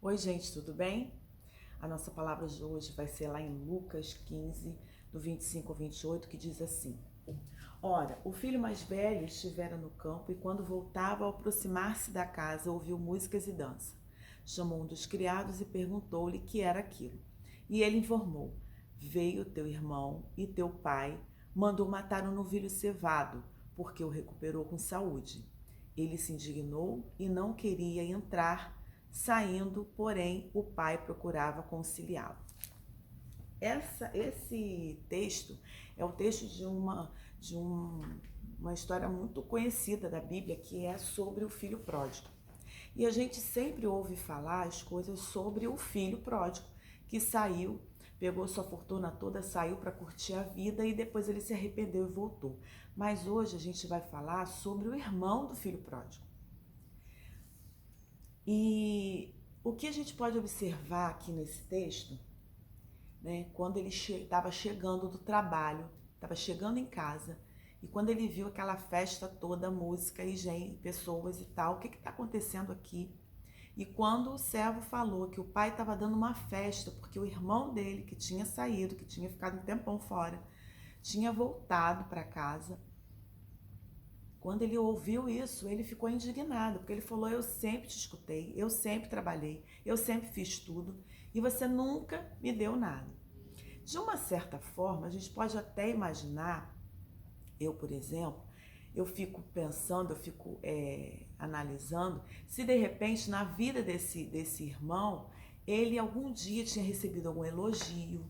Oi, gente, tudo bem? A nossa palavra de hoje vai ser lá em Lucas 15, do 25 ao 28, que diz assim: Ora, o filho mais velho estivera no campo e, quando voltava, ao aproximar-se da casa, ouviu músicas e dança. Chamou um dos criados e perguntou-lhe que era aquilo. E ele informou: Veio teu irmão e teu pai mandou matar um novilho cevado, porque o recuperou com saúde. Ele se indignou e não queria entrar. Saindo, porém, o pai procurava conciliá-lo. Esse texto é o texto de uma história muito conhecida da Bíblia, que é sobre o filho pródigo. E a gente sempre ouve falar as coisas sobre o filho pródigo, que saiu, pegou sua fortuna toda, saiu para curtir a vida e depois ele se arrependeu e voltou. Mas hoje a gente vai falar sobre o irmão do filho pródigo. E o que a gente pode observar aqui nesse texto, né, quando ele estava chegando do trabalho, estava chegando em casa, e quando ele viu aquela festa toda, música e gente, pessoas e tal, o que está acontecendo aqui? E quando o servo falou que o pai estava dando uma festa, porque o irmão dele, que tinha saído, que tinha ficado um tempão fora, tinha voltado para casa. Quando ele ouviu isso, ele ficou indignado, porque ele falou: Eu sempre te escutei, eu sempre trabalhei, eu sempre fiz tudo e você nunca me deu nada. De uma certa forma, a gente pode até imaginar, eu, por exemplo, eu fico pensando, eu fico analisando, se de repente na vida desse irmão, ele algum dia tinha recebido algum elogio,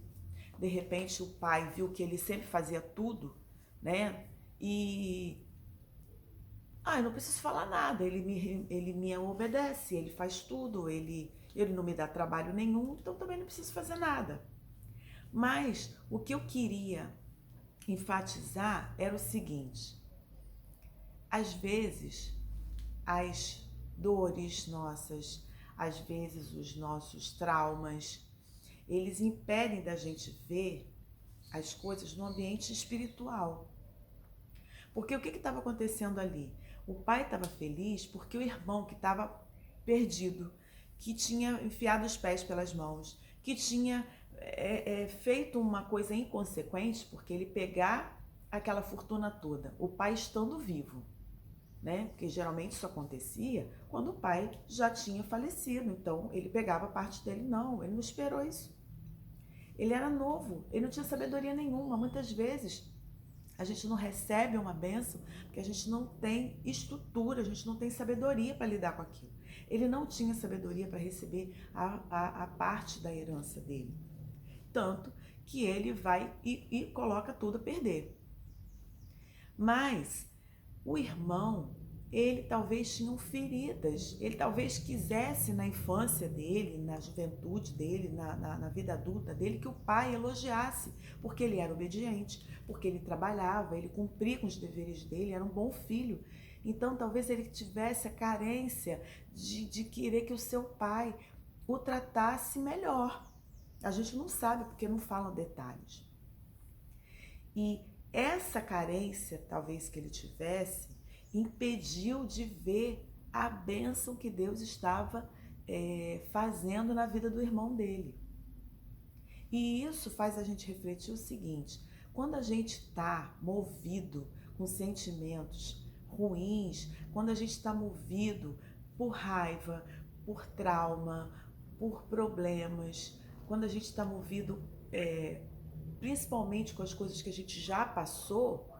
de repente o pai viu que ele sempre fazia tudo, né? E eu não preciso falar nada, ele me obedece, ele faz tudo, ele não me dá trabalho nenhum, então também não preciso fazer nada. Mas o que eu queria enfatizar era o seguinte: às vezes as dores nossas, às vezes os nossos traumas, eles impedem da gente ver as coisas no ambiente espiritual. Porque o que estava acontecendo ali? O pai estava feliz porque o irmão que estava perdido, que tinha enfiado os pés pelas mãos, que tinha feito uma coisa inconsequente, porque ele pegar aquela fortuna toda, o pai estando vivo, né? Porque geralmente isso acontecia quando o pai já tinha falecido, então ele pegava a parte dele. Não, ele não esperou isso. Ele era novo, ele não tinha sabedoria nenhuma. Muitas vezes a gente não recebe uma bênção porque a gente não tem estrutura, a gente não tem sabedoria para lidar com aquilo. Ele não tinha sabedoria para receber a parte da herança dele. Tanto que ele vai e coloca tudo a perder. Mas o irmão, ele talvez tinha feridas, ele talvez quisesse na infância dele, na juventude dele, na vida adulta dele, que o pai elogiasse, porque ele era obediente, porque ele trabalhava, ele cumpria com os deveres dele, era um bom filho. Então talvez ele tivesse a carência de querer que o seu pai o tratasse melhor. A gente não sabe porque não falam detalhes. E essa carência, talvez que ele tivesse, impediu de ver a bênção que Deus estava fazendo na vida do irmão dele. E isso faz a gente refletir o seguinte: quando a gente está movido com sentimentos ruins, quando a gente está movido por raiva, por trauma, por problemas, quando a gente está movido principalmente com as coisas que a gente já passou,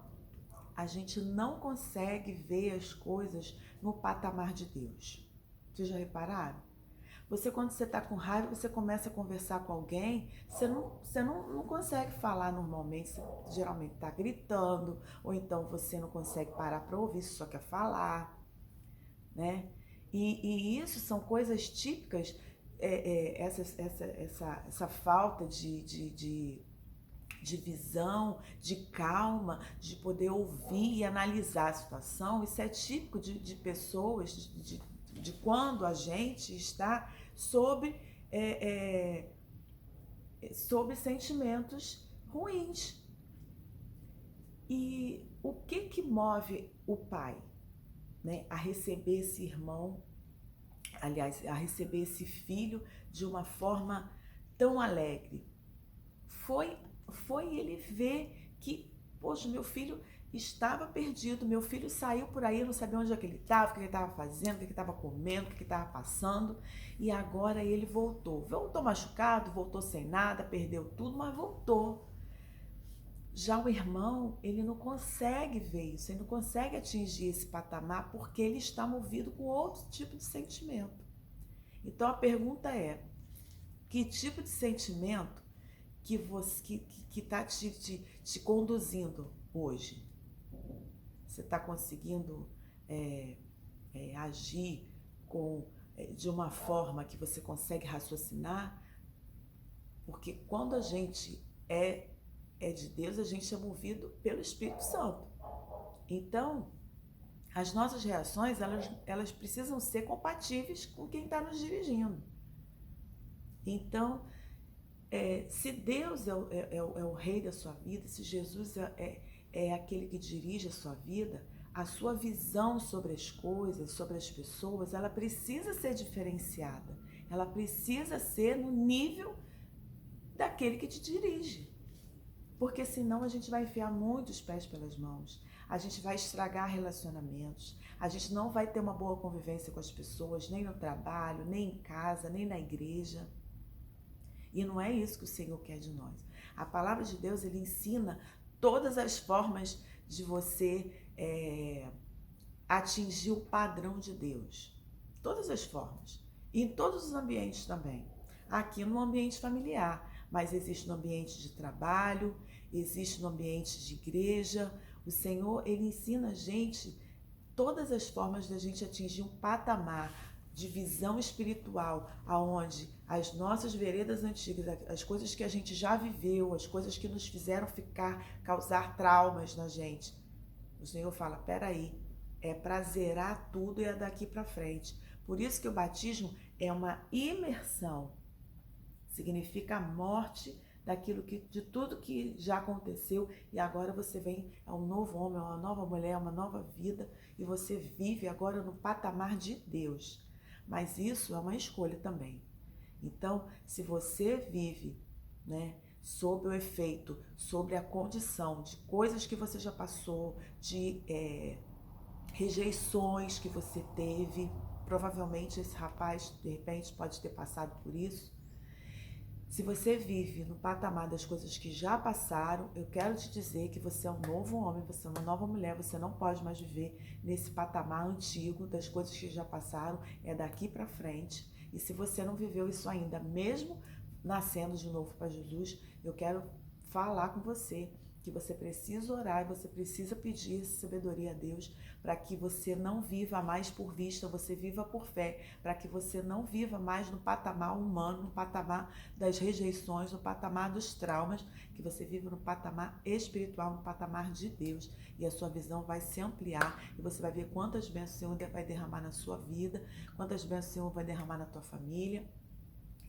a gente não consegue ver as coisas no patamar de Deus. Vocês já repararam? Quando você está com raiva, você começa a conversar com alguém, você não consegue falar normalmente, você geralmente está gritando, ou então você não consegue parar para ouvir, você só quer falar, né? E isso são coisas típicas, essa falta de visão, de calma, de poder ouvir e analisar a situação. Isso é típico de pessoas, de quando a gente está sob sentimentos ruins. E o que move o pai, né, a receber esse irmão aliás, a receber esse filho de uma forma tão alegre? Foi ele ver que, poxa, meu filho estava perdido, meu filho saiu por aí, eu não sabia onde é que ele estava, o que ele estava fazendo, o que ele estava comendo, o que ele estava passando, e agora ele voltou. Voltou machucado, voltou sem nada, perdeu tudo, mas voltou. Já o irmão, ele não consegue ver isso, ele não consegue atingir esse patamar porque ele está movido com outro tipo de sentimento. Então a pergunta é: que tipo de sentimento que você que está te conduzindo hoje? Você está conseguindo agir de uma forma que você consegue raciocinar? Porque quando a gente é de Deus, a gente é movido pelo Espírito Santo. Então, as nossas reações, elas precisam ser compatíveis com quem está nos dirigindo. Então, se Deus é o rei da sua vida, se Jesus é aquele que dirige a sua vida, a sua visão sobre as coisas, sobre as pessoas, ela precisa ser diferenciada. Ela precisa ser no nível daquele que te dirige. Porque senão a gente vai enfiar muitos pés pelas mãos, a gente vai estragar relacionamentos, a gente não vai ter uma boa convivência com as pessoas, nem no trabalho, nem em casa, nem na igreja. E não é isso que o Senhor quer de nós. A palavra de Deus, ele ensina todas as formas de você atingir o padrão de Deus. Todas as formas. E em todos os ambientes também. Aqui no ambiente familiar, mas existe no ambiente de trabalho, existe no ambiente de igreja. O Senhor, ele ensina a gente todas as formas da gente atingir um patamar de visão espiritual, aonde as nossas veredas antigas, as coisas que a gente já viveu, as coisas que nos fizeram causar traumas na gente, o Senhor fala: peraí, é pra zerar tudo e é daqui pra frente. Por isso que o batismo é uma imersão, significa a morte de tudo que já aconteceu, e agora você vem a um novo homem, uma nova mulher, uma nova vida, e você vive agora no patamar de Deus. Mas isso é uma escolha também. Então, se você vive, sob o efeito, sobre a condição de coisas que você já passou, de rejeições que você teve, provavelmente esse rapaz, de repente, pode ter passado por isso. Se você vive no patamar das coisas que já passaram, eu quero te dizer que você é um novo homem, você é uma nova mulher, você não pode mais viver nesse patamar antigo das coisas que já passaram, é daqui para frente. E se você não viveu isso ainda, mesmo nascendo de novo para Jesus, eu quero falar com você que você precisa orar e você precisa pedir sabedoria a Deus para que você não viva mais por vista, você viva por fé, para que você não viva mais no patamar humano, no patamar das rejeições, no patamar dos traumas, que você viva no patamar espiritual, no patamar de Deus, e a sua visão vai se ampliar e você vai ver quantas bênçãos o Senhor vai derramar na sua vida, quantas bênçãos o Senhor vai derramar na tua família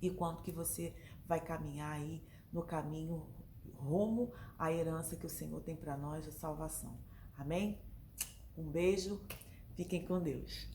e quanto que você vai caminhar aí no caminho rumo à herança que o Senhor tem para nós, a salvação. Amém? Um beijo, fiquem com Deus.